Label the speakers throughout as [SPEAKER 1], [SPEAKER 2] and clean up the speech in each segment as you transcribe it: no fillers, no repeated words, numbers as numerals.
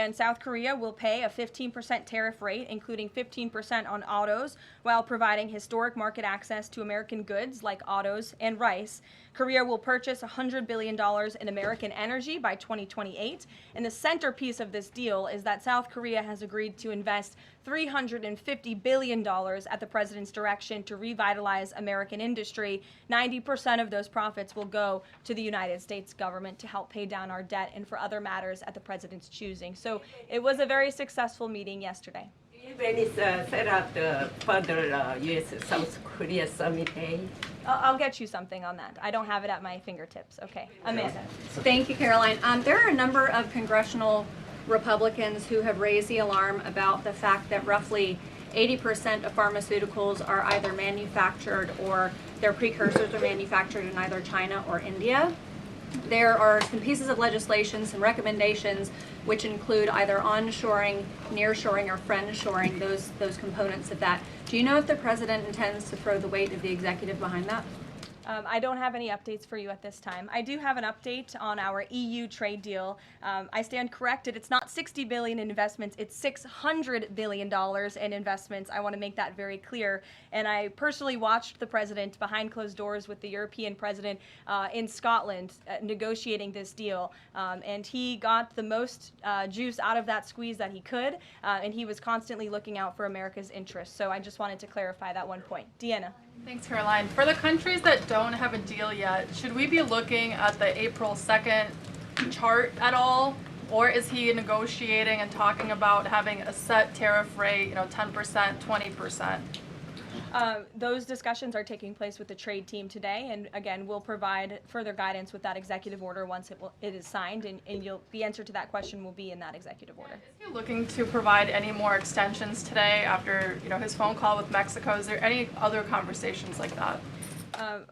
[SPEAKER 1] and South Korea will pay a 15% tariff rate, including 15% on autos, while providing historic market access to American goods like autos and rice. Korea will purchase $100 billion in American energy by 2028. And the centerpiece of this deal is that South Korea has agreed to invest $350 billion at the president's direction to revitalize American industry. 90% of those profits will go to the United States government to help pay down our debt and for other matters at the president's choosing. So it was a very successful meeting yesterday.
[SPEAKER 2] Venice set up the further U.S.-South Korea summit day.
[SPEAKER 1] I'll get you something on that. I don't have it at my fingertips. Okay, Amanda.
[SPEAKER 3] Thank you, Caroline. There are a number of congressional Republicans who have raised the alarm about the fact that roughly 80% of pharmaceuticals are either manufactured or their precursors are manufactured in either China or India. There are some pieces of legislation, some recommendations, which include either onshoring, nearshoring, or friendshoring, those components of that. Do you know if the president intends to throw the weight of the executive behind that?
[SPEAKER 1] I don't have any updates for you at this time. I do have an update on our EU trade deal. I stand corrected. It's not $60 billion in investments. It's $600 billion in investments. I want to make that very clear. And I personally watched the president behind closed doors with the European president in Scotland negotiating this deal. And he got the most juice out of that squeeze that he could. And he was constantly looking out for America's interests. So I just wanted to clarify that one point. Deanna.
[SPEAKER 4] Thanks, Caroline. For the countries that don't have a deal yet, should we be looking at the April 2nd chart at all? Or is he negotiating and talking about having a set tariff rate, 10%, 20%?
[SPEAKER 1] Those discussions are taking place with the trade team today, and again, we'll provide further guidance with that executive order once it is signed, and the answer to that question will be in that executive order.
[SPEAKER 4] Is he looking to provide any more extensions today after his phone call with Mexico? Is there any other conversations like that?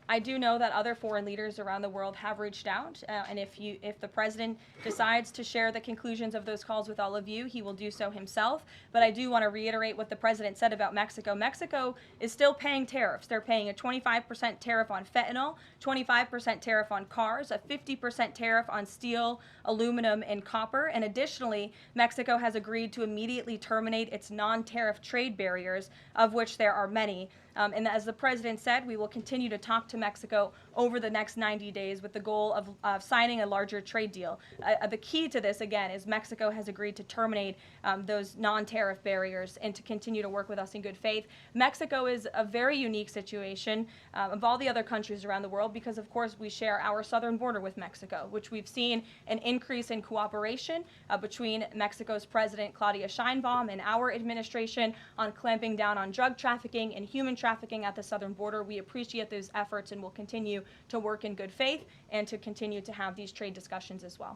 [SPEAKER 1] I do know that other foreign leaders around the world have reached out, and if the president decides to share the conclusions of those calls with all of you, he will do so himself. But I do want to reiterate what the president said about Mexico. Mexico is still paying tariffs. They're paying a 25% tariff on fentanyl, 25% tariff on cars, a 50% tariff on steel, aluminum, and copper. And additionally, Mexico has agreed to immediately terminate its non-tariff trade barriers, of which there are many. And as the president said, we will continue to talk to Mexico over the next 90 days with the goal of signing a larger trade deal. The key to this, again, is Mexico has agreed to terminate those non-tariff barriers and to continue to work with us in good faith. Mexico is a very unique situation of all the other countries around the world because, of course, we share our southern border with Mexico, which we've seen an increase in cooperation between Mexico's President Claudia Sheinbaum and our administration on clamping down on drug trafficking and human trafficking at the southern border. We appreciate those efforts and will continue to work in good faith and to continue to have these trade discussions as well.